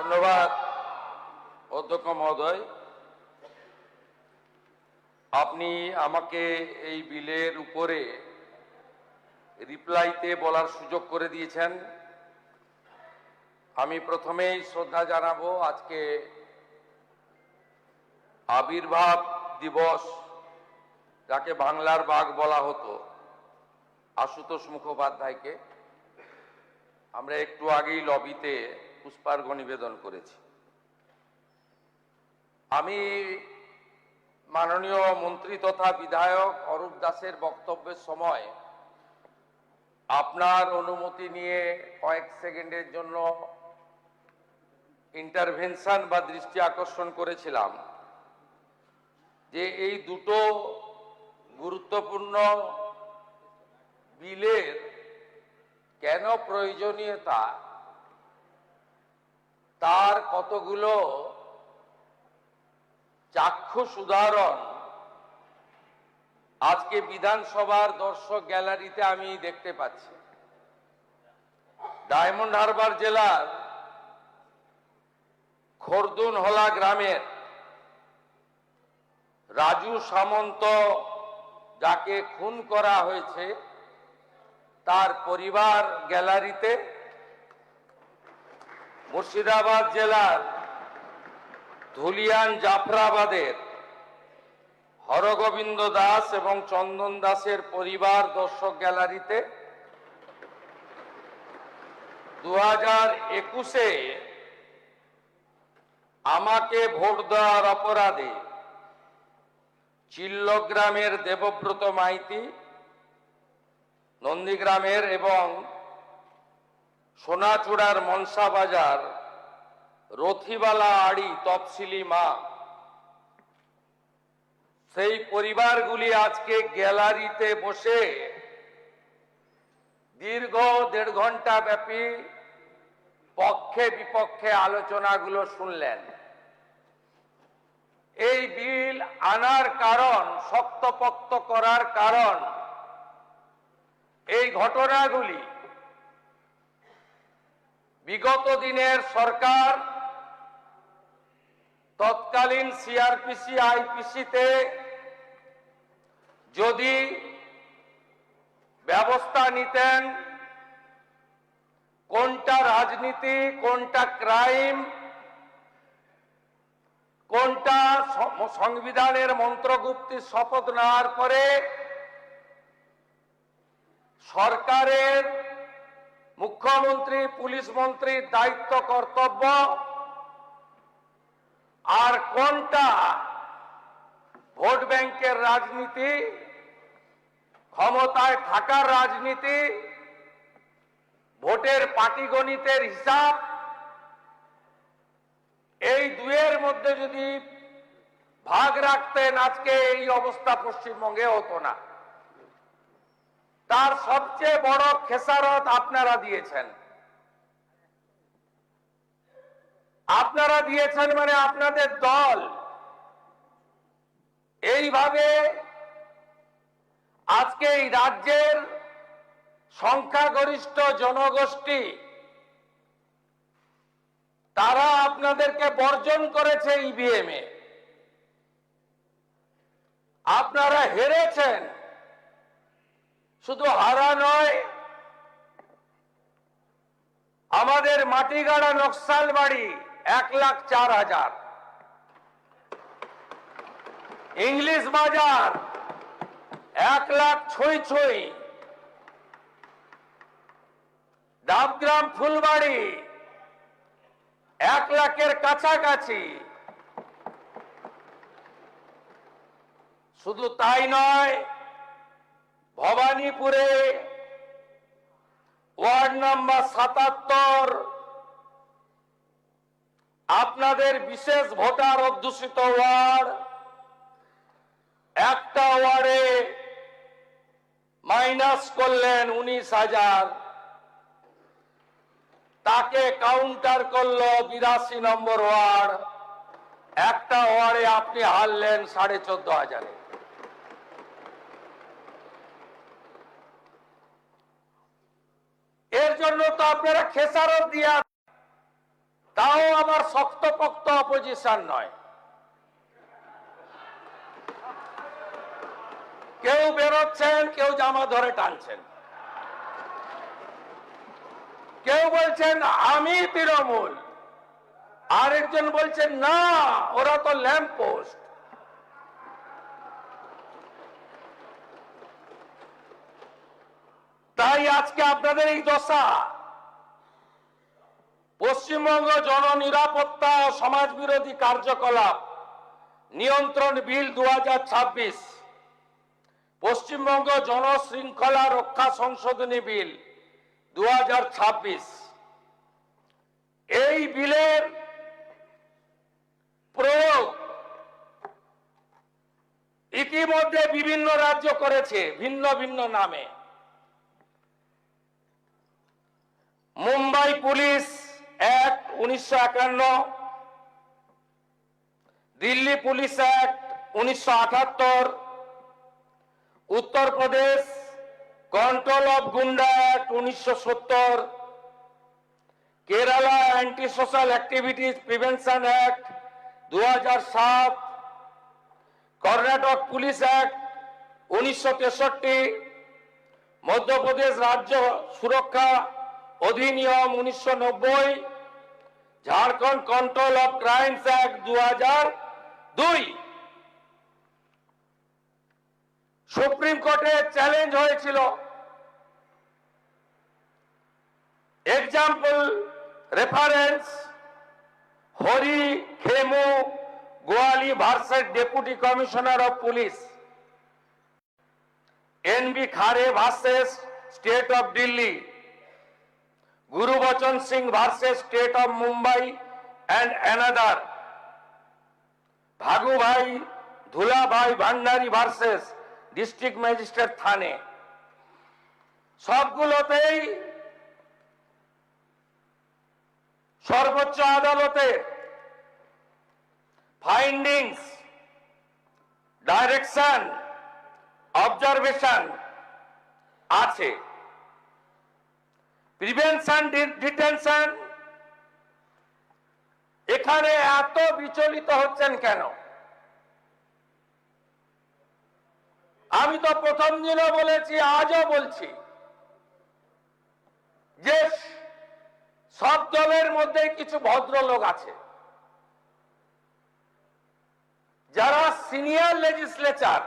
ধন্যবাদ অধ্যক্ষ মহোদয়। আপনি আমাকে এই বিলের উপরে রিপ্লাইতে বলার সুযোগ করে দিয়েছেন। আমি প্রথমেই শ্রদ্ধা জানাবো আজকে আবির্ভাব দিবস, যাকে বাংলার বাঘ বলা হতো, আশুতোষ মুখোপাধ্যায়কে। আমরা একটু আগেই লবিতে পুষ্পার্ঘ্য নিবেদন করেছি। আমি মাননীয় মন্ত্রী তথা বিধায়ক অরূপ দাসের বক্তব্যের সময় আপনার অনুমতি নিয়ে কয়েক সেকেন্ডের জন্য ইন্টারভেনশন বা দৃষ্টি আকর্ষণ করেছিলাম যে এই দুটো গুরুত্বপূর্ণ বিলের কেন প্রয়োজনীয়তা, তার কতগুলো চাক্ষুষ উদাহরণ আজকে বিধানসভার দর্শক গ্যালারিতে আমি দেখতে পাচ্ছি। ডায়মন্ড হারবার জেলার খরদুনহলা গ্রামের রাজু সামন্ত, যাকে খুন করা হয়েছে, তার পরিবার গ্যালারিতে। মুর্শিদাবাদ জেলার ধুলিয়ান জাফরাবাদের হরগোবিন্দ দাস এবং চন্দন দাসের পরিবার দর্শক গ্যালারিতে। 2021-এ আমাকে ভোট দেওয়ার অপরাধে চিল্লগ্রামের দেবব্রত মাইতি, নন্দীগ্রামের এবং সোনাচূড়ার মনসা বাজার রথিবালা আড়ি তফসিলি মা, সেই পরিবারগুলি আজকে গ্যালারিতে বসে দীর্ঘ 1.5 ঘন্টা ব্যাপী পক্ষে বিপক্ষে আলোচনাগুলো শুনলেন। এই বিল আনার কারণ, শক্তপোক্ত করার কারণ, এই ঘটনাগুলি বিগত দিনের সরকার তৎকালীন সিআরপিসি আইপিসিতে যদি ব্যবস্থা নিতেন, কোনটা রাজনীতি, কোনটা ক্রাইম, কোনটা সংবিধানের মন্ত্রগুপ্তির শপথ নেওয়ার পরে সরকারের মুখ্যমন্ত্রী, পুলিশ মন্ত্রীর দায়িত্ব কর্তব্য, আর কোনটা ভোট ব্যাংকের রাজনীতি, ক্ষমতায় থাকার রাজনীতি, ভোটের পাটিগণিতের হিসাব, এই দুয়ের মধ্যে যদি ভাগ রাখতেন, আজকে এই অবস্থা পশ্চিমবঙ্গে হতো না। তার সবচেয়ে বড় খেসারত আপনারা দিয়েছেন। আপনারা দিয়েছেন মানে আপনাদের দল এইভাবে আজকে এই রাজ্যের সংখ্যাগরিষ্ঠ জনগোষ্ঠী, তারা আপনাদেরকে বর্জন করেছে ইভিএম এ। আপনারা হেরেছেন। শুধু হারা নয়, আমাদের মাটিগাড়া নকশালবাড়ি 1,04,000, ইংলিশ বাজার 1,00,000 ডাবগ্রাম ফুলবাড়ি 1,00,000-এর কাছাকাছি। শুধু তাই নয়, ভবানীপুরে ওয়ার্ড নাম্বার 77, আপনাদের বিশেষ ভোটার অধ্যুষিত ওয়ার্ড, একটা ওয়ার্ডে মাইনাস করলেন 19,000, তাকে কাউন্টার করলো 82 নম্বর ওয়ার্ড, একটা ওয়ার্ডে আপনি হারলেন 14,500। এর জন্য তো আপনারা খেসারত দিয়া তাও আবার শক্তপোক্ত অপোজিশন নয়। কেউ বেরোচ্ছেন, কেউ জামা ধরে টানছেন, কেউ বলছেন আমি তৃণমূল, আরেকজন বলছেন না ওরা তো ল্যাম্প পোস্ট। তাই আজকে আপনাদের এই দশা। পশ্চিমবঙ্গ জননিরাপত্তা ও সমাজ বিরোধী কার্যকলাপ নিয়ন্ত্রণ বিল 2026, পশ্চিমবঙ্গ জনশৃঙ্খলা রক্ষা সংশোধনী বিল 2026, এই বিলের প্রয়োগ ইতিমধ্যে বিভিন্ন রাজ্য করেছে ভিন্ন ভিন্ন নামে। Mumbai police act 1951, Delhi police act 1978, Uttar Pradesh control of goonda act 1970, Kerala anti social activities prevention act 2007, Karnataka police act 1963, Madhya Pradesh রাজ্য সুরক্ষা অধিনিয়ম 1990, Jharkhand control of crimes act 2002। Supreme কোর্টে চ্যালেঞ্জ হয়েছিল। Example reference Hari Khemu Gawali versus deputy commissioner of police, NB Khare versus state of Delhi, Gurbachan Singh versus state of Mumbai and another, Bhagubhai ধুলাভাই Bhandari versus district magistrate থানে। সবগুলোতেই সর্বোচ্চ আদালতের findings, direction, observation আছে। Prevention detention এখানে এত বিচলিত হচ্ছেন কেন? আমি তো প্রথম দিনও বলেছি, আজও বলছি যে সব দলের মধ্যে কিছু ভদ্রলোক আছে যারা সিনিয়র লেজিসলেচার,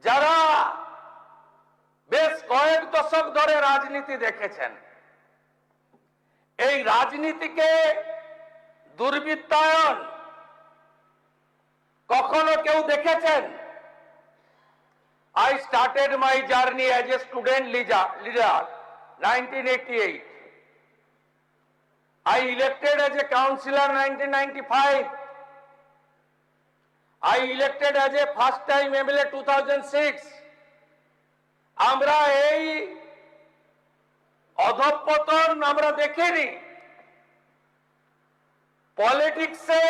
যারা বেশ কয়েক দশক ধরে রাজনীতি দেখেছেন। এই রাজনীতিকে দুর্বৃত্তায়ন কখনো কেউ দেখেছেন? I started my journey as a student leader 1988. I elected as a councillor 1995. I elected as a first time MLA 2006. আমরা এই অধঃপতন আমরা দেখিনি। পলিটিক্সে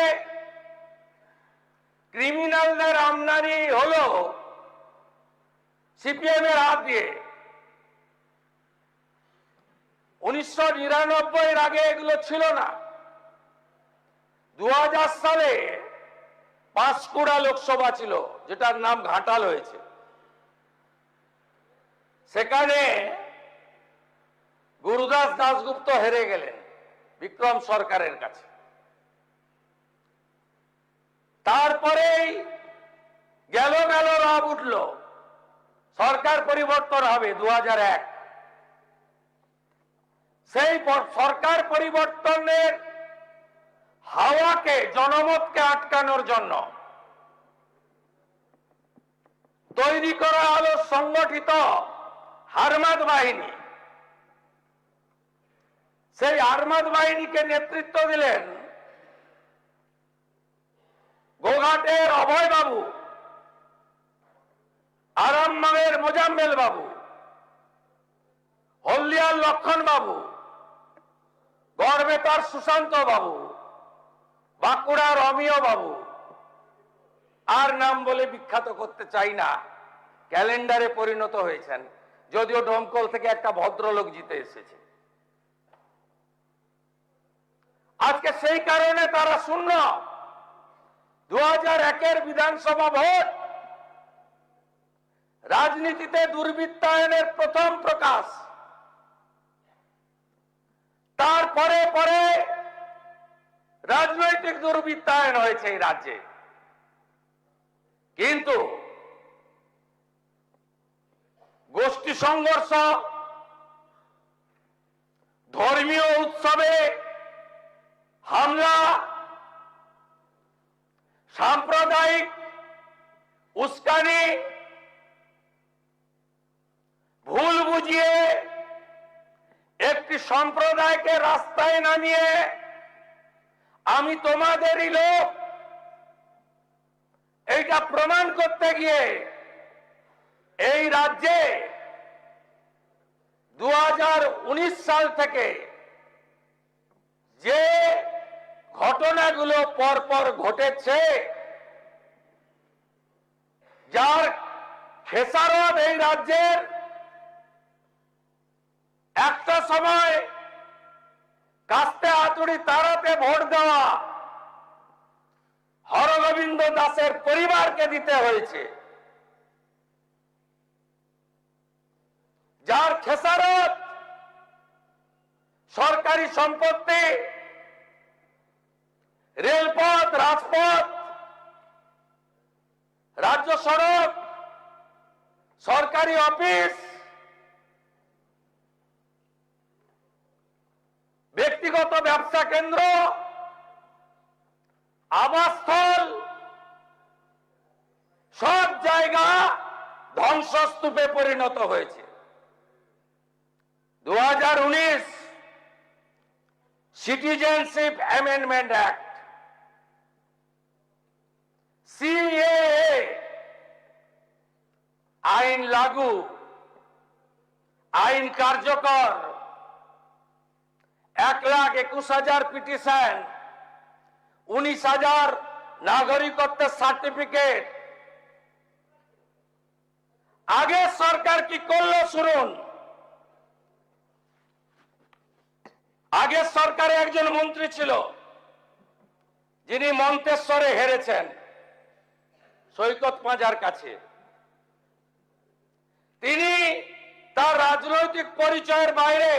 ক্রিমিনালদের আমদানি হলো সিপিএম এর হাত দিয়ে। 1999 আগে এগুলো ছিল না। 2000 সালে পাঁশকুড়া লোকসভা ছিল, যেটার নাম ঘাটাল হয়েছে। সেখানে গুরুদাস দাশগুপ্ত হেরে গেলেন বিক্রম সরকারের কাছে। তারপরেই গেল রব উঠল, সরকার পরিবর্তন হবে 2001। সেই সরকার পরিবর্তনের হাওয়াকে, জনমতকে আটকানোর জন্য তৈরি করা হলো সংগঠিত হারমাদ বাহিনী। সেই হারমাদ বাহিনীকে নেতৃত্ব দিলেন গোঘাটের অভয় বাবু, আরামবাগের মোজাম্মেল বাবু, হলদিয়ার লক্ষণ বাবু, গড়বেতার সুশান্ত বাবু, বাঁকুড়ার অমিয় বাবু, আর নাম বলে বিখ্যাত করতে চাই না, ক্যালেন্ডারে পরিণত হয়েছেন। যদিও ডোমকল থেকে একটা ভদ্রলোক জিতে এসেছে। আজকে সেই কারণে তারা শূন্য। 2001-এর বিধানসভা ভোট রাজনীতিতে দুর্বৃত্তায়নের প্রথম প্রকাশ। তারপরে পরে রাজনৈতিক দুর্বৃত্তায়ন হয়েছে এই রাজ্যে। কিন্তু গোষ্ঠী সংঘর্ষ, ধর্মীয় উৎসবে হামলা, সাম্প্রদায়িক উস্কানি, ভুল বুঝিয়ে একটি সম্প্রদায়কে রাস্তায় নামিয়ে আমি তোমাদেরই লোক এইটা প্রমাণ করতে গিয়ে এই রাজ্যে 2019 সাল থেকে যে ঘটনাগুলো পরপর ঘটেছে, যার খেসারত এই রাজ্যের একটা সময় কাস্তে হাতুড়ি তাড়াতে ভোট দেওয়া হরগোবিন্দ দাসের পরিবারকে দিতে হয়েছে, যার খেসারত সরকারি সম্পত্তি, রেলপথ, রাজপথ, রাজ্য সড়ক, সরকারি অফিস, ব্যক্তিগত ব্যবসা কেন্দ্র, আবাসস্থল, সব জায়গা ধ্বংসস্তূপে পরিণত হয়েছে। 2019 সিটিজেনশিপ অ্যামেন্ডমেন্ট অ্যাক্ট, সিএএ আইন লাগু, আইন কার্যকর, 1,21,000 পিটিশন, 19,000 নাগরিকত্বের সার্টিফিকেট। আগে সরকার কি করলো শুনুন। আগে সরকারে একজন মন্ত্রী ছিল যিনি মন্তেশ্বরে হেরেছেন সৈকত পাঁজার কাছে। তিনি তার রাজনৈতিক পরিচয়ের বাইরে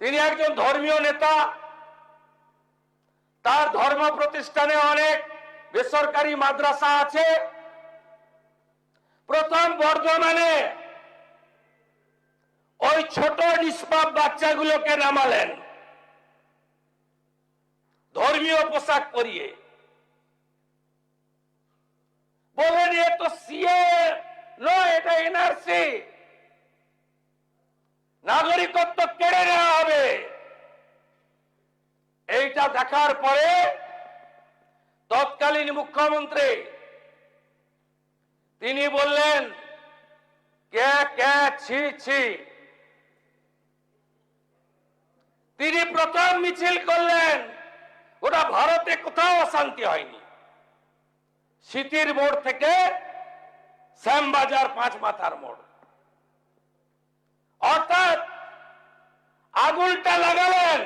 তিনি একজন ধর্মীয় নেতা। তার ধর্ম প্রতিষ্ঠানে অনেক বেসরকারি মাদ্রাসা আছে। প্রথম বর্ধমানে ওই ছোট নিষ্পাপ বাচ্চাগুলোকে নামালেন ধর্মীয় পোশাক পরিয়ে, বলেন এ তো সিএ নয়, এটা এনআরসি, নাগরিকত্ব কেড়ে নেওয়া হবে। এইটা দেখার পরে তৎকালীন মুখ্যমন্ত্রী তিনি বললেন কে কে ছি ছি। তিনি প্রথম মিছিল করলেন। ওটা ভারতে কোথাও অশান্তি হয়নি। সিটির মোড় থেকে শ্যামবাজার 5 মাথার মোড়, অর্থাৎ আগুনটা লাগালেন,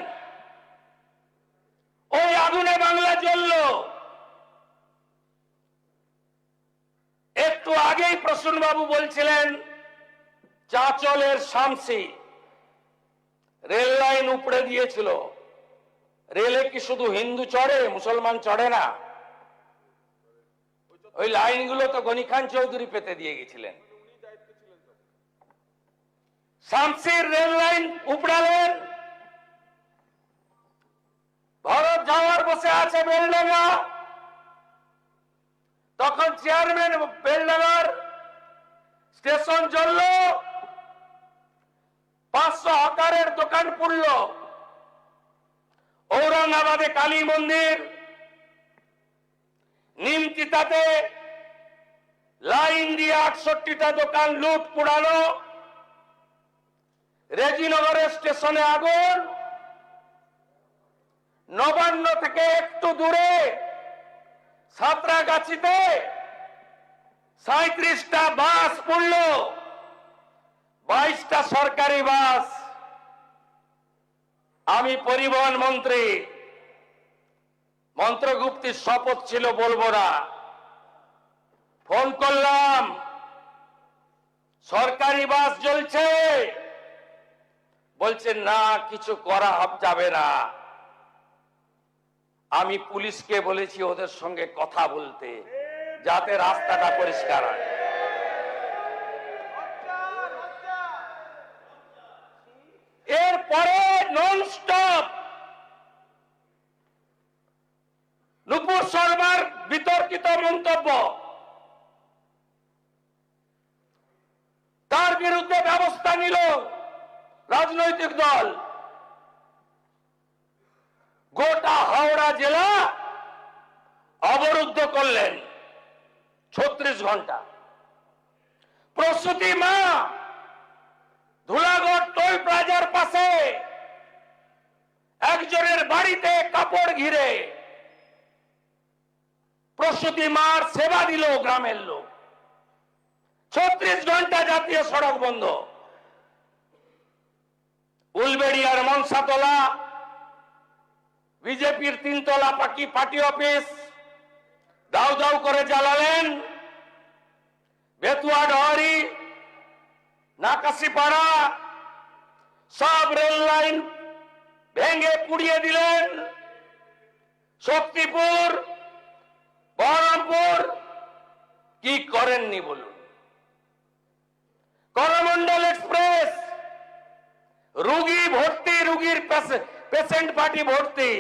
ওই আগুনে বাংলা জ্বলল। একটু আগেই প্রসূনবাবু বলছিলেন চাঁচলের শামসি রেল লাইন উপড়ে দিয়েছিল। রেলে কি শুধু হিন্দু চড়ে, মুসলমান চড়ে না? ওই লাইনগুলো তো গনি খান চৌধুরী পেতে দিয়ে গেছিলেন। শামসির রেল লাইন উপড়ালেন। ভরত জাওয়ার বসে আছে বেলডাঙ্গা, তখন চেয়ারম্যান বেলডাঙ্গার স্টেশন জ্বলল, 500 হকারের দোকান পুড়ল। ঔরঙ্গাবাদে কালী মন্দির, নিমতিতাতে লাইন দিয়ে 68টা দোকান লুট পুড়ানো, রেজিনগরের স্টেশনে আগুন, নবান্ন থেকে একটু দূরে সাঁতরাগাছিতে 37টা বাস পুড়ল, 22টা সরকারি বাস। আমি পরিবহন মন্ত্রী, মন্ত্রগুপ্তির শপথ ছিল, বলবো না। ফোন করলাম, সরকারি বাস জ্বলছে, বলছেন না কিছু করা যাবে না। আমি পুলিশকে বলেছি ওদের সঙ্গে কথা বলতে, যাতে রাস্তাটা পরিষ্কার হয়। এরপরে নন স্টপ নুপুর শর্মার বিতর্কিত মন্তব্য, তার বিরুদ্ধে ব্যবস্থা নিল রাজনৈতিক দল। গোটা হাওড়া জেলা অবরুদ্ধ করলেন 36 ঘন্টা। প্রসূতি মা ধুলাগড় টোল প্লাজার পাশে একজনের বাড়িতে কাপড় ঘিরে প্রসূতি মার সেবা দিল গ্রামের লোক। 36 ঘন্টা জাতীয় সড়ক বন্ধ। উলবেড়িয়ার মনসাতলা বিজেপির 3 তলা পার্টি অফিস দাউ দাউ করে জ্বালালেন। বেতুয়া ডহরি, নাকাশিপাড়া সব রেল লাইন ভেঙে পুড়িয়ে দিলেন। শক্তিপুর, বহরমপুর কি করেননি বলুন? করমন্ডল এক্সপ্রেস রুগী ভর্তি, রুগীর পেশেন্ট পার্টি ভর্তি,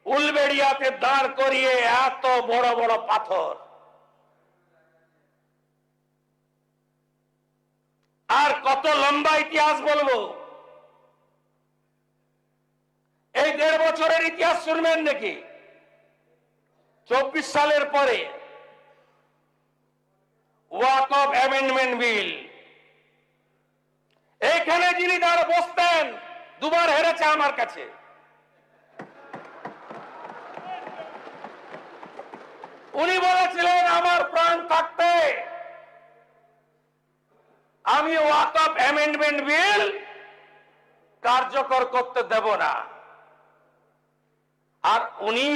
উলবেড়িয়াতে দাঁড় করিয়ে এত বড় বড় পাথর। আর কত লম্বা ইতিহাস বলবো? এই 1.5 বছরের ইতিহাস শুনবেন নাকি? 24 সালের পরে ওয়াকফ অ্যামেন্ডমেন্ট বিল, এখানে যিনি দাঁড় বসতেন, দুবার হেরেছে আমার কাছে। উনি বলেছিলেন আমার প্রাণ থাকতে আমি ওয়াকফ অ্যামেন্ডমেন্ট বিল কার্যকর করতে দেব না। আর উনি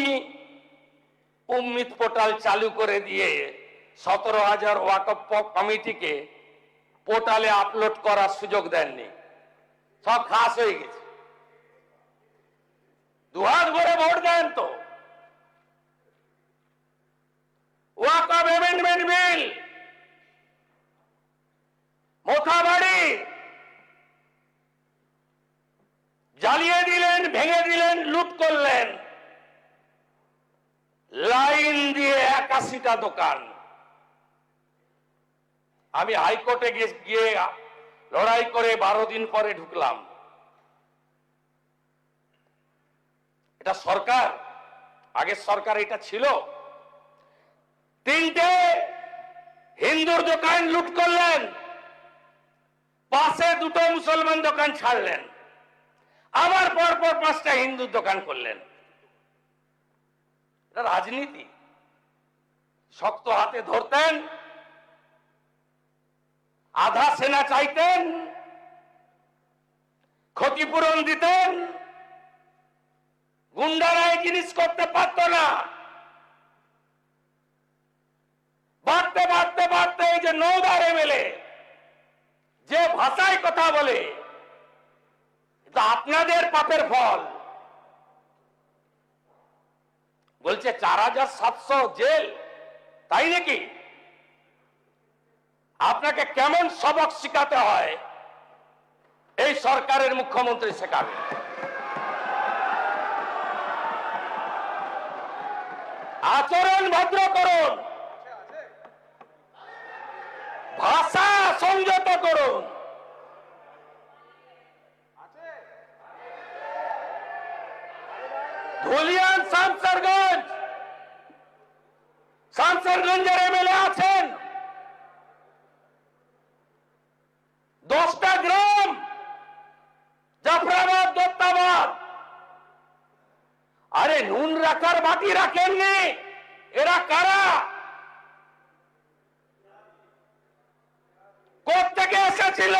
উম্মিদ পোর্টাল চালু করে দিয়ে 17,000 ওয়াকফ কমিটিকে পোর্টালে আপলোড করার সুযোগ দেননি। সব খাস হয়ে গেছে। দুহাত ভরে ভোট দেন তো। ওয়াকফ অ্যামেন্ডমেন্ট বিল মোথাবাড়ি জ্বালিয়ে দিলেন, ভেঙে দিলেন, লুট করলেন। লাইন দিয়ে 81টা দোকান। আমি হাইকোর্টে গিয়ে লড়াই করে 12 দিন পরে ঢুকলাম। এটা সরকার, আগের সরকার এটা ছিল। 3টে হিন্দুর দোকান লুট করলেন, পাশে 2টো মুসলমান দোকান ছাড়লেন, আবার পরপর 5টা হিন্দুর দোকান করলেন। এটা রাজনীতি। শক্ত হাতে ধরতেন, আধা সেনা চাইতেন, ক্ষতিপূরণ দিতেন। গুন্ডারা এই জিনিস করতে পারত না। বাড়তে বাড়তে বাড়তে এই যে 9বার এমএলএ যে ভাষায় কথা বলে, এটা আপনাদের পাপের ফল। বলছে 4700 জেল, তাই নাকি? আপনাকে কেমন সবক শিখাতে হয় এই সরকারের মুখ্যমন্ত্রী শেখাবে। আচরণ ভদ্র করুন, ভাষা সংযত করুন। ধুলিয়ান শামসেরগঞ্জের এমএলএ আছেন। 10টা গ্রাম, জাফরাবাদ, দত্তাবাদ। আরে নুন রাখার বাটি রাখেননি। এরা কারা? কোত্থেকে এসেছিল?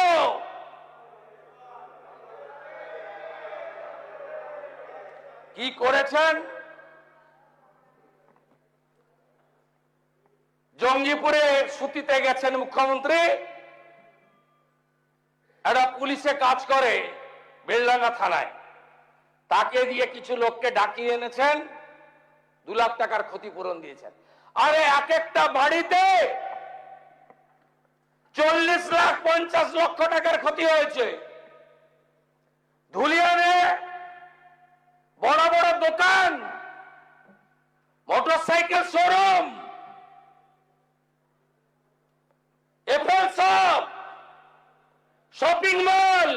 কি করেছেন? জঙ্গিপুরে সুতিতে গেছেন মুখ্যমন্ত্রী, একটা পুলিশে কাজ করে বেলডাঙ্গা থানায়, তাকে দিয়ে কিছু লোককে ডাকিয়ে এনেছেন, 2 লাখ টাকার ক্ষতিপূরণ দিয়েছেন। আরে এক একটা বাড়িতে 40 লাখ 50 লক্ষ টাকার ক্ষতি হয়েছে। ধুলিয়ানে বড় বড় দোকান, motorcycle showroom, Apple shop, shopping mall,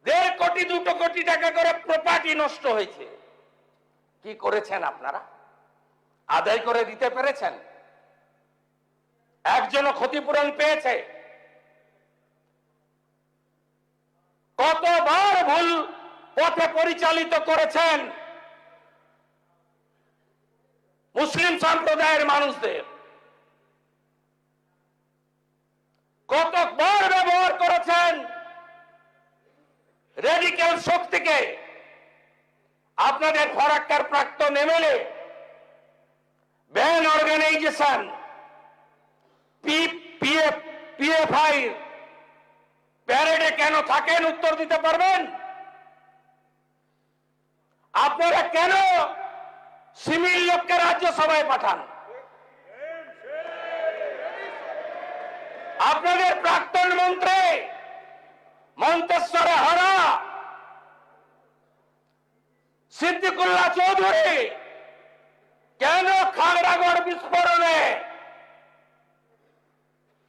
1.5 কোটি 2 কোটি টাকা করে প্রপার্টি নষ্ট হয়েছে। কি করেছেন আপনারা? আদায় করে দিতে পেরেছেন? একজনও ক্ষতিপূরণ পেয়েছে? কতবার ভুল পথে পরিচালিত করেছেন মুসলিম সম্প্রদায়ের মানুষদের, কতবার ব্যবহার করেছেন রেডিক্যাল শক্তিকে। আপনাদের ফরাক্কার প্রাক্তন এমএলএ ব্যান অর্গানাইজেশন পিএফআই প্যারেডে কেন থাকেন? উত্তর দিতে পারবেন? আপনারা কেন সিভিল লোককে রাজ্যসভায় পাঠান? আপনাদের প্রাক্তন মন্ত্রী মন্তেশ্বরে হারা, সিদ্দিকুল্লাহ চৌধুরী কেন খাগড়াগড় বিস্ফোরণে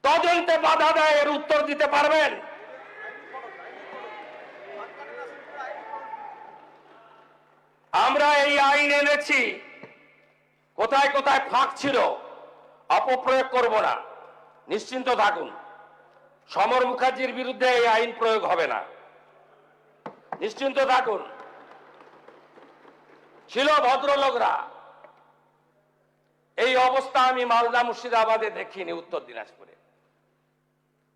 তদন্তে বাধা দেয়? এর উত্তর দিতে পারবেন? আমরা এই আইন এনেছি, কোথায় কোথায় ফাঁক ছিল অপপ্রয়োগ করব না, নিশ্চিন্ত থাকুন। সমর মুখার্জির বিরুদ্ধে এই আইন প্রয়োগ হবে না, নিশ্চিন্ত থাকুন। ছিল ভদ্রলোকরা, এই অবস্থা আমি মালদা মুর্শিদাবাদে দেখিনি, উত্তর দিনাজপুরে।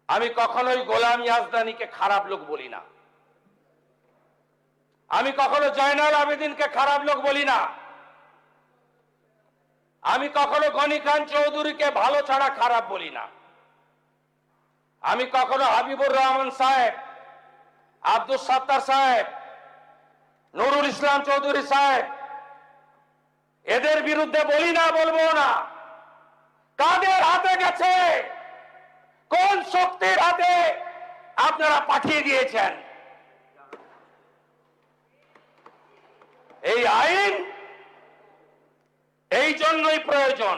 আমি কখনোই গোলাম ইয়াজদানিকে খারাপ লোক বলি না, আমি কখনো জয়নাল আবেদিনকে খারাপ লোক বলি না, আমি কখনো গনি খান চৌধুরীকে ভালো ছাড়া খারাপ বলি না, আমি কখনো হাবিবুর রহমান সাহেব, আব্দুল সাত্তার সাহেব, নুরুল ইসলাম চৌধুরী সাহেব এদের বিরুদ্ধে বলি না, বলবো না। কাদের হাতে গেছে? কোন শক্তির হাতে আপনারা পাঠিয়ে দিয়েছেন এই আইন? এই জন্যই প্রয়োজন।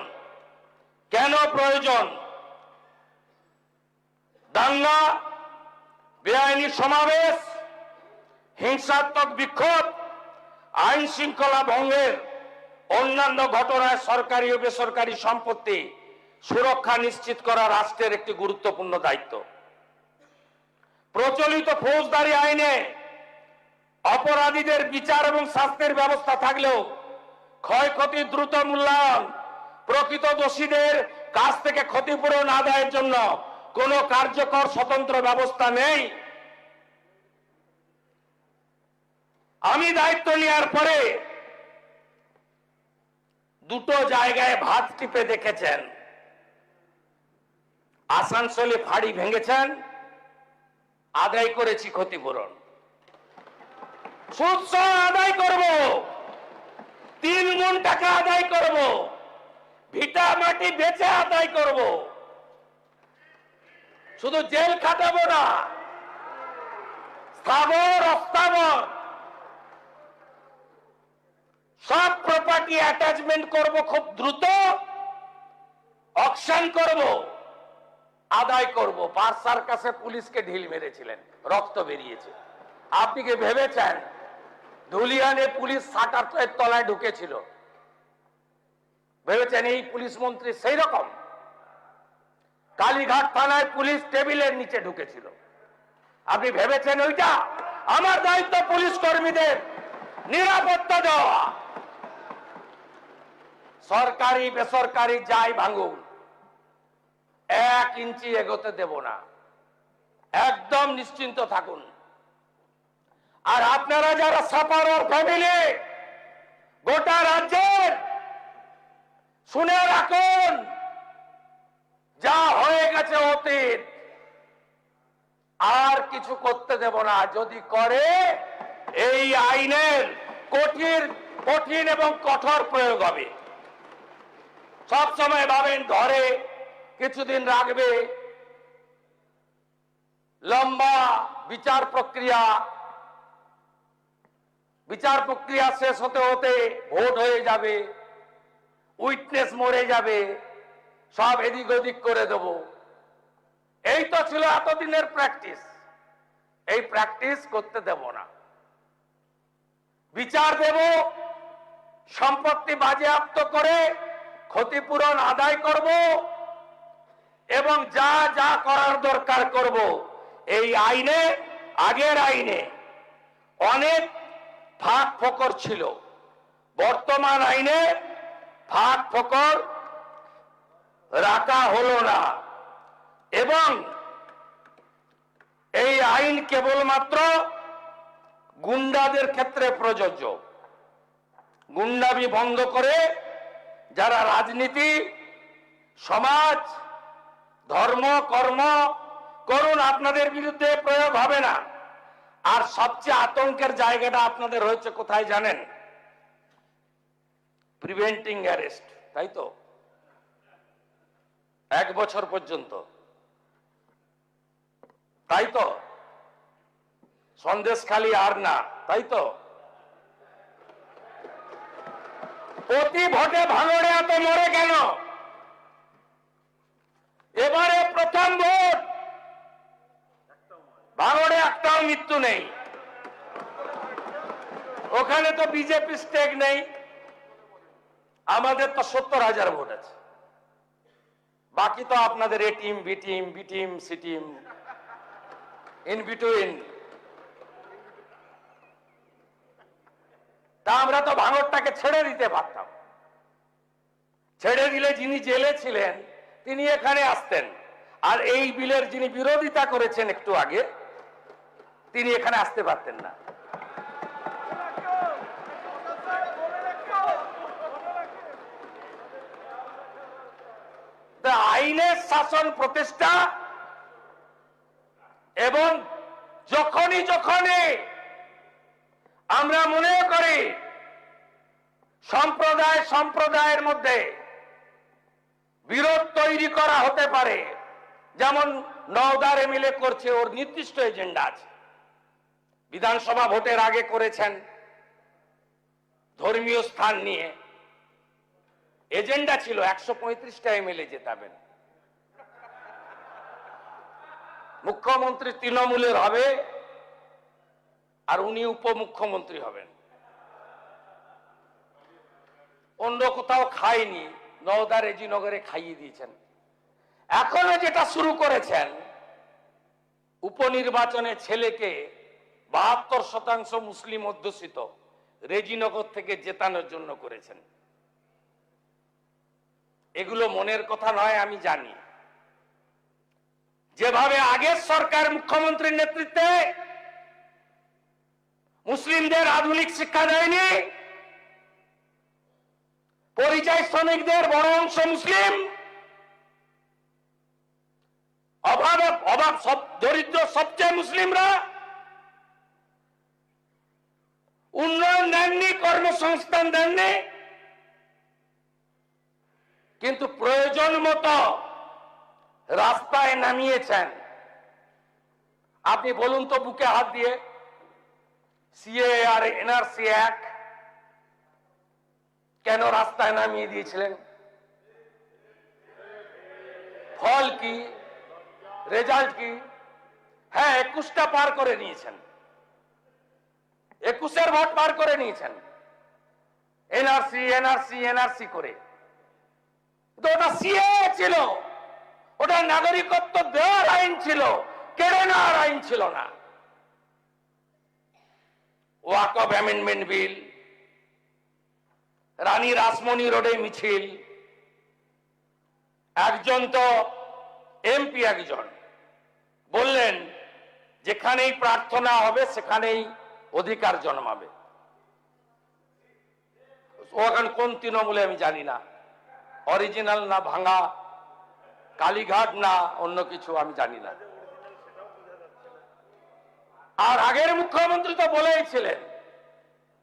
কেন প্রয়োজন? দাঙ্গা, বেআইনি সমাবেশ, হিংসাত্মক বিক্ষোভ, আইন শৃঙ্খলা ভঙ্গের অন্যান্য ঘটনায় সরকারি ও বেসরকারি সম্পত্তি সুরক্ষা নিশ্চিত করা রাষ্ট্রের একটি গুরুত্বপূর্ণ দায়িত্ব। প্রচলিত ফৌজদারি আইনে অপরাধীদের বিচার এবং শাস্তির ব্যবস্থা থাকলেও ক্ষয়ক্ষতি দ্রুত মূল্যায়ন, প্রকৃত দোষীদের কাছ থেকে ক্ষতিপূরণ আদায়ের জন্য কোনো কার্যকর স্বতন্ত্র ব্যবস্থা নেই। আমি দায়িত্ব নেওয়ার পরে দুটো জায়গায় ভাত টিপে দেখেছেন। আসানসোলে ফাঁড়ি ভেঙেছেন, আদায় করেছি ক্ষতিপূরণ, সুদ সহ আদায় করব, 3 গুণ টাকা আদায় করব, ভিটা মাটি বেচে আদায় করব, শুধু জেল খাটাবো না, স্থাবর অস্থাবর সব প্রপার্টি অ্যাটাচমেন্ট করব, খুব দ্রুত অকশন করব, আদায় করব। পারসার কাছে পুলিশকে ঢিল মেরেছিলেন, রক্ত বেরিয়েছে। আপনি কি ভেবেছেন ধুলিয়ানে পুলিশ শাটারের তলায় ঢুকেছিল? ভেবেছেন এই পুলিশ মন্ত্রী সেই রকম? কালীঘাট থানায় পুলিশ টেবিলের নিচে ঢুকেছিল। আপনি ভেবেছেন ওইটা? আমার দায়িত্ব পুলিশ কর্মীদের নিরাপত্তা দেওয়া। সরকারি বেসরকারি যাই ভাঙুন, 1 ইঞ্চি এগোতে দেব না, একদম নিশ্চিন্ত থাকুন। আর আপনারা যারা সাপারর ফ্যামিলি, গোটা রাজ্যের শুনে রাখুন, যা হয়ে গেছে অতীত, আর কিছু করতে দেব না। যদি করে এই আইনের কঠিন এবং কঠোর প্রয়োগ হবে। সব সময় ভাবেন ধরে কিছুদিন রাখবে, লম্বা বিচার প্রক্রিয়া শেষ হতে হতে ভোট হয়ে যাবে, উইটনেস মরে যাবে, সব এদিক ওদিক করে দেব। এই তো ছিল এতদিনের প্র্যাকটিস। এই প্র্যাকটিস করতে দেব না। বিচার দেব, সম্পত্তি বাজেয়াপ্ত করে ক্ষতিপূরণ আদায় করব এবং যা যা করার দরকার করব। এই আইনে, আগের আইনে অনেক ফাঁক ফোকর ছিল, বর্তমান আইনে ফাঁক ফোকর রাখা হলো না। এবং এই আইন কেবলমাত্র গুন্ডাদের ক্ষেত্রে প্রযোজ্য। গুন্ডামি বন্ধ করে যারা রাজনীতি, সমাজ, ধর্ম, কর্ম করুন, আপনাদের বিরুদ্ধে প্রয়োগ হবে না। আর সবচেয়ে আতঙ্কের জায়গাটা আপনাদের হয়েছে কোথায় জানেন? প্রিভেন্টিং অ্যারেস্ট, তাই তো? 1 বছর পর্যন্ত, তাই তো? সন্দেশখালি আর না, তাই তো? প্রতি ভোটে ভাঙড়ে এত মরে কেন? এবারে প্রথম ভোট, ভাঙড়ে একটাও মৃত্যু নেই। ওখানে তো বিজেপি স্টেক নেই। আমাদের তো 70,000 ভোট আছে। বাকি তো আপনাদের A team, B team, B team, C team, in between. তা আমরা তো ভাঙড়টাকে ছেড়ে দিতে পারতাম। ছেড়ে দিলে যিনি জেলে ছিলেন তিনি এখানে আসতেন, আর এই বিলের যিনি বিরোধিতা করেছেন একটু আগে, তিনি এখানে আসতে পারতেন না। আইনের শাসন প্রতিষ্ঠা এবং যখনই আমরা মনে করি সম্প্রদায়ের মধ্যে বিরোধ তৈরি করা হতে পারে, যেমন নওদার এমএলএ করছে, ওর নির্দিষ্ট এজেন্ডা আছে। বিধানসভা ভোটের আগে করেছেন ধর্মীয় স্থান নিয়ে, এজেন্ডা ছিল 135টা এমএলএ জেতাবেন, মুখ্যমন্ত্রী তৃণমূলের হবে আর উনি উপমুখ্যমন্ত্রী হবেন। অন্য কোথাও খায়নি, নওদা রেজিনগরে খাইয়ে দিয়েছেন। এখনো যেটা শুরু করেছেন, উপনির্বাচনে ছেলেকে 72% মুসলিম অধ্যুষিত রেজিনগর থেকে জেতানোর জন্য করেছেন। এগুলো মনের কথা নয়, আমি জানি। যেভাবে আগের সরকার মুখ্যমন্ত্রীর নেতৃত্বে মুসলিমদের আধুনিক শিক্ষা দেয়নি, পরিযায়ী শ্রমিকদের বড় অংশ মুসলিম, অভাব দরিদ্র সবচেয়ে মুসলিমরা, উন্নয়ন দেননি, কর্মসংস্থান দেননি, কিন্তু প্রয়োজন মতো রাস্তায় নামিয়েছেন। আপনি বলুন তো বুকে হাত দিয়ে, সিএ আর এনআরসি এক কেন রাস্তায় নামিয়ে দিয়েছিলেন? ফল কি, রেজাল্ট কি? হ্যাঁ, 21টা পার করে নিয়েছেন, 21-এর ভোট পার করে নিয়েছেন এনআরসি করে। তো ওটা সিএ ছিল, ওটা নাগরিকত্ব দেওয়ার আইন ছিল, কেড়ে নেওয়ার আইন ছিল না। ওয়াকফ অ্যামেন্ডমেন্ট বিল, রানী রাসমণি রোডে মিছিল, একজন তো এমপি একজন বললেন যেখানেই প্রার্থনা হবে সেখানেই অধিকার জন্মাবে। ও এখন কোন তৃণমূলে আমি জানি না, অরিজিনাল না ভাঙা, কালীঘাট না অন্য কিছু আমি জানি না। আর আগের মুখ্যমন্ত্রী তো বলেইছিলেন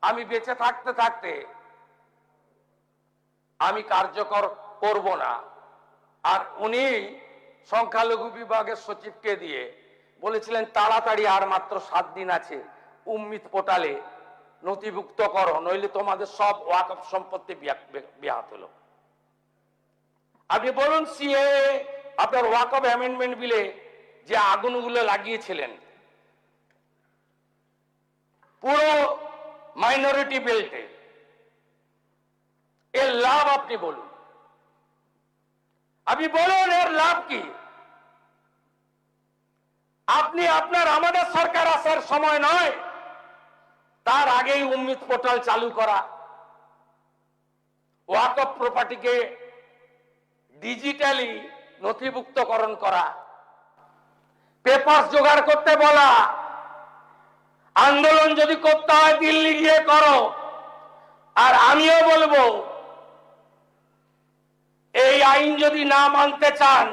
আমি বেঁচে থাকতে থাকতে আমি কার্যকর করব না। আর উনি সংখ্যালঘু বিভাগের সচিবকে দিয়ে বলেছিলেন তাড়াতাড়ি আর মাত্র 7 দিন আছে, উম্মিত পোর্টালে নথিভুক্ত করো, নইলে তোমাদের সব ওয়াকফ সম্পত্তি ব্যাহত হলো। আপনি বলুন সিএ আপনার ওয়াকফ অ্যামেন্ডমেন্ট বিলে যে আগুনগুলো লাগিয়েছিলেন পুরো মাইনরিটি বেল্টে, এর লাভ আপনি বলুন, আপনি বলুন এর লাভ কি? আপনি আপনার আমাদের সরকার আসার সময় নয় তার আগেই উম্মিত পোর্টাল চালু করা, ওয়াকফ প্রপার্টিকে ডিজিটালি নথিভুক্তকরণ করা, পেপারস জোগাড় করতে বলা, আন্দোলন যদি করতে হয় দিল্লি গিয়ে করো। আর আমিও বলবো এই আইন যদি না মানতে চান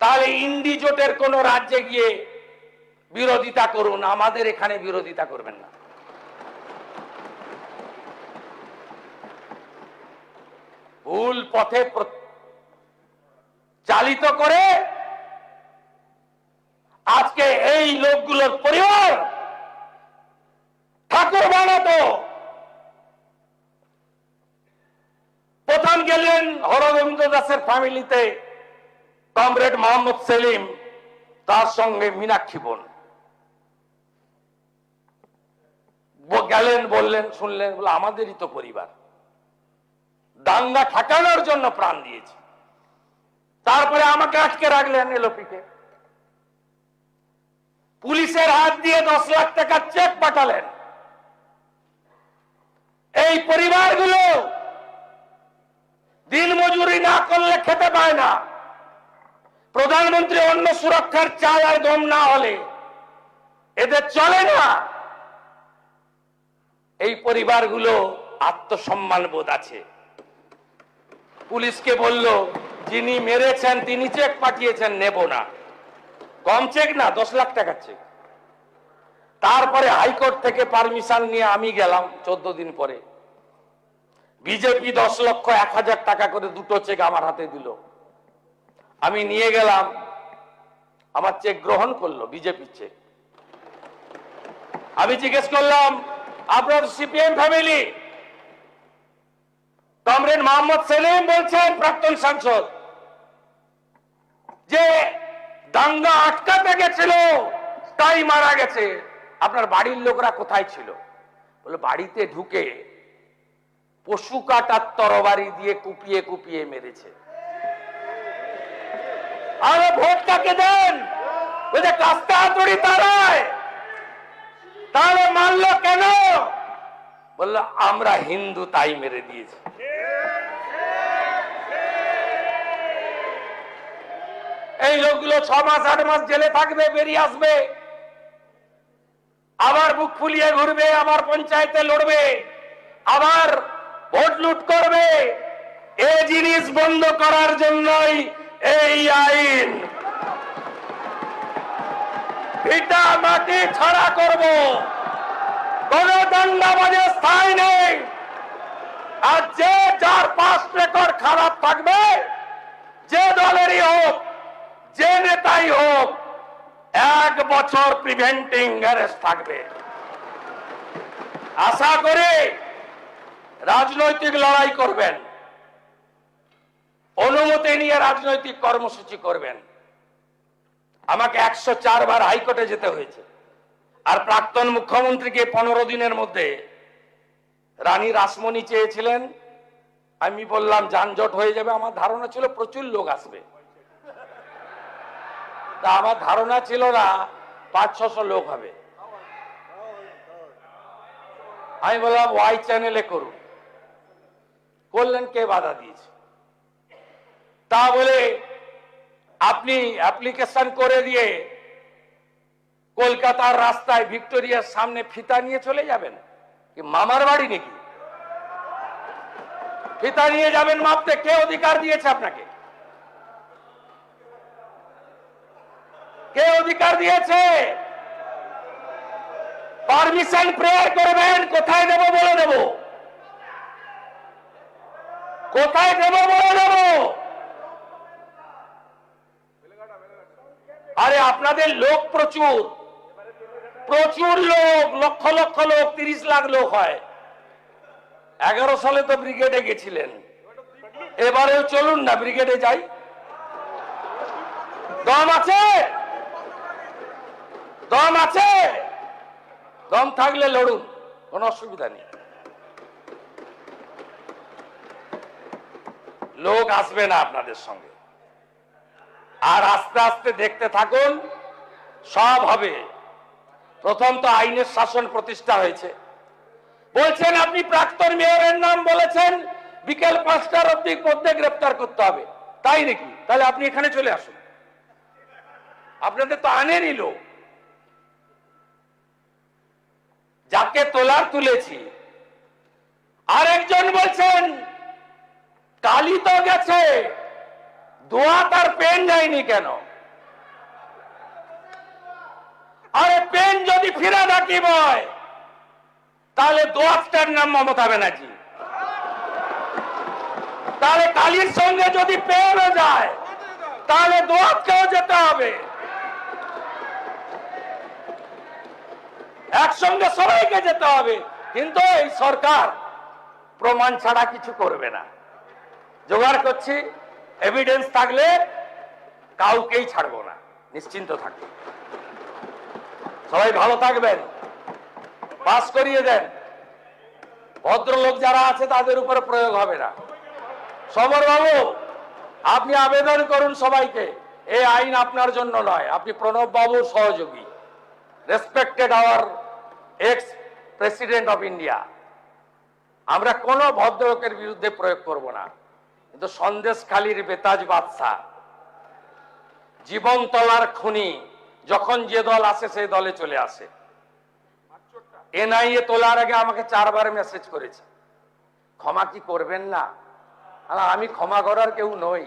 তাহলে ইন্ডি জোটের কোন রাজ্যে গিয়ে বিরোধিতা করুন, আমাদের এখানে বিরোধিতা করবেন না। ভুল পথে চালিত করে আজকে এই লোকগুলোর পরিবার ঠাকুর বানাতো। প্রথম গেলেন হরগোবিন্দ দাসের ফ্যামিলিতে কমরেড মোহাম্মদ সেলিম, তার সঙ্গে মীনাক্ষী বোন গেলেন, বললেন, শুনলেন, বলে আমাদেরই তো পরিবার, দাঙ্গা ঠেকানোর জন্য প্রাণ দিয়েছে। তারপরে আমাকে আটকে রাখলেন এলওপিকে, পুলিশের হাত দিয়ে 10 লাখ টাকার চেক পাঠালেন। এই পরিবারগুলো দিন মজুরি না করলে খেতে পায় না। প্রধানমন্ত্রী অন্ন সুরক্ষার চাল আর গম না হলে এদের চলে না। এই পরিবারগুলো আত্মসম্মান বোধ আছে। পুলিশকে বলল যিনি মেরেছেন তিনি চেক পাঠিয়েছেন, নেব না। কম চেক না, 10 লাখ টাকার চেক। তারপরে হাইকোর্ট থেকে পারমিশন নিয়ে আমি গেলাম 14 দিন পরে। বিজেপি 10 লক্ষ 1,000 টাকা করে দুটো চেক আমার হাতে দিল। আমি নিয়ে গেলাম, আমার চেক গ্রহণ করলো, বিজেপির চেক। আমি জিজ্ঞেস করলাম আপনার CPM family? Comrade Mohammad Salim বলছেন, প্রাক্তন সাংসদ, যে দাঙ্গা আটকাতে গেছিল তাই মারা গেছে। আপনার বাড়ির লোকরা কোথায় ছিল? বলে বাড়িতে ঢুকে পশু কাটার তরবারি দিয়ে কুপিয়ে কুপিয়ে মেরেছে। আরে ভোট কাকে দেন? বলে কাস্তে হাতুড়ি তারায়, তাহলে মারলো কেন? বললো আমরা হিন্দু তাই মেরে দিয়েছি। এই লোকগুলো 6 মাস 8 মাস জেলে থাকবে, বেরিয়ে আসবে, আবার বুক ফুলিয়ে ঘুরবে, আবার পঞ্চায়েতে লড়বে, আবার ভোট লুট করবে। এই জিনিস বন্ধ করার জন্যই এই আইন। ভিটা মাটি ছাড়া করব, কোন দাঙ্গাবাজের স্থায়ী নেই। আর যে যার পাস রেকর্ড খারাপ থাকবে, যে দলেরই হোক, যে নেতাই হোক, 1 বছর প্রিভেন্টিং অ্যারেস্ট থাকবে। আশা করি রাজনৈতিক লড়াই করবেন, অনুমতি নিয়ে রাজনৈতিক কর্মসূচি করবেন। আমাকে 104 বার হাইকোর্টে যেতে হয়েছে। আর প্রাক্তন মুখ্যমন্ত্রীকে 15 দিনের মধ্যে রানী রাসমণি চেয়েছিলেন। আমি বললাম যানজট হয়ে যাবে। আমার ধারণা ছিল প্রচুর লোক আসবে, তা আমার ধারণা ছিল না 500-600 লোক হবে। আমি বললাম ওয়াই চ্যানেলে করুন। করলেন, কে বাধা দিয়েছে? তা বলে আপনি অ্যাপ্লিকেশন করে দিয়ে কলকাতার রাস্তায় ভিক্টোরিয়ার সামনে ফিতা নিয়ে চলে যাবেন? কি মামার বাড়ি নাকি? ফিতা নিয়ে যাবেন মাপতে, কে অধিকার দিয়েছে আপনাকে? কে অধিকার দিয়েছে? পারমিশন প্রেয়ার করবেন, কোথায় দেব বলে দেব, কোথায় দেব বলে দেব। আরে আপনাদের লোক প্রচুর, প্রচুর লোক, লক্ষ লক্ষ লোক, 30 লাখ লোক হয়। 11 সালে তো ব্রিগেডে গেছিলেন, এবারেও চলুন না ব্রিগেডে যাই। দম আছে? দম আছে? দম থাকলে লড়ুন, কোনো অসুবিধা নেই। লোক আসবে না আপনাদের সঙ্গে, আর আস্তে আস্তে দেখতে থাকুন, সব হবে। প্রথম তো আইনের শাসন প্রতিষ্ঠা হয়েছে। বলছেন আপনি প্রাক্তন মেয়রের নাম বলেছেন, বিকেল 5টার মধ্যে গ্রেপ্তার করতে হবে, তাই নাকি? তাহলে আপনি এখানে চলে আসুন, আপনাদের তো আনেরই লোক। যাকে তোলার তুলেছি। আরেকজন বলছেন কালি তো গেছে, দোয়া তার পেন যায়নি কেন? আরে পেন যদি ফিরা রাখি হয়, তাহলে দোয়াতটার নাম মমতা ব্যানার্জি। তাহলে কালির সঙ্গে যদি পেনও যায়, তাহলে দোয়াতকেও যেতে হবে। একসঙ্গে সবাইকে যেতে হবে। কিন্তু এই সরকার প্রমাণ ছাড়া কিছু করবে না। জোগাড় করছি, এভিডেন্স থাকলে কাউকেই ছাড়বো না, নিশ্চিন্ত থাকবে। সবাই ভালো থাকবেন, পাস করিয়ে দেন। ভদ্রলোক যারা আছে তাদের উপরে প্রয়োগ হবে না। সমর বাবু, আপনি আবেদন করুন সবাইকে, এই আইন আপনার জন্য নয়, আপনি প্রণব বাবুর সহযোগী, respected our ex president of India. আমরা কোন ভদ্রলোকের বিরুদ্ধে প্রয়োগ করব না। কিন্তু সন্দেশখালীর বেতাজ বাদশাহ, জীবনতলার খুনি, যখন যে দল আসে সেই দলে চলে আসে। এনআইএ তোলার আগে আমাকে 4 বার মেসেজ করেছে, ক্ষমা কি করবেন না? আমি ক্ষমা করার কেউ নই।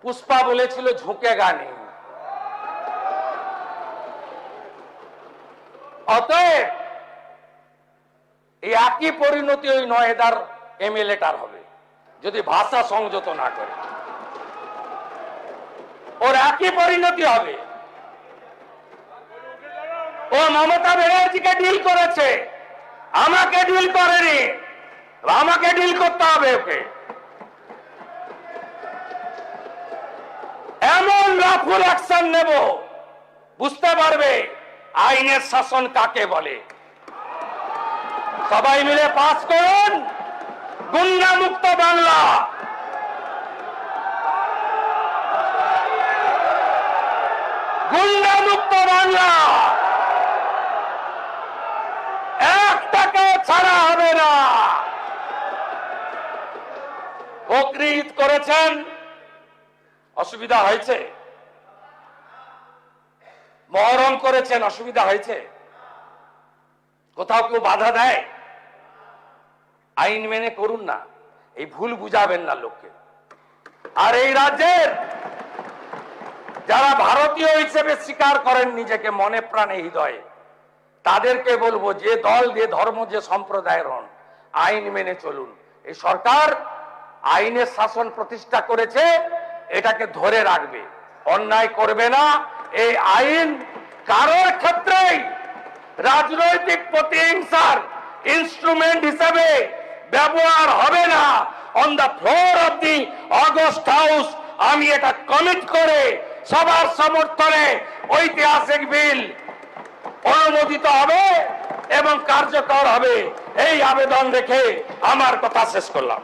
পুষ্পা বলেছিল ঝুঁকে গানে। অতএব এই একই পরিণতি ওই নয়দার এমএলএটার হবে যদি ভাষা সংযত না করে। ওর একই পরিণতি হবে। ও মমতা ব্যানার্জিকে ডিল করেছে, আমাকে ডিল করেনি, আমাকে ডিল করতে হবে ওকে। এমন রাফুল অ্যাকশন নেব, বুঝতে পারবে আইনের শাসন কাকে বলে। সবাই মিলে পাস করুন গুন্ডা মুক্ত বাংলা। গুন্ডা মুক্ত বাংলা, একটাকে ছাড়া হবে না। বকরি ঈদ করেছেন, অসুবিধা হয়েছে? মহরম করেছেন, অসুবিধা হয়েছে? কোথাও কেউ বাধা দেয়? আইন মেনে করুন না, এই ভুল বুঝাবেন না লোককে। আর এই রাজ্যের যারা ভারতীয় হিসেবে স্বীকার করেন নিজেকে মনে প্রাণে হৃদয়ে, তাদেরকে বলবো যে দল, যে ধর্ম, যে সম্প্রদায়ের হন, আইন মেনে চলুন। এই সরকার আইনের শাসন প্রতিষ্ঠা করেছে, এটাকে ধরে রাখবে, অন্যায় করবে না। এই আইন কারোর ক্ষেত্রেই রাজনৈতিক প্রতিহিংসার ইনস্ট্রুমেন্ট হিসেবে ব্যবহার হবে না। On the floor of the August house আমি এটা কমিট করে সবার সমর্থনে ঐতিহাসিক বিল অনুমোদিত হবে এবং কার্যকর হবে, এই আবেদন রেখে আমার কথা শেষ করলাম।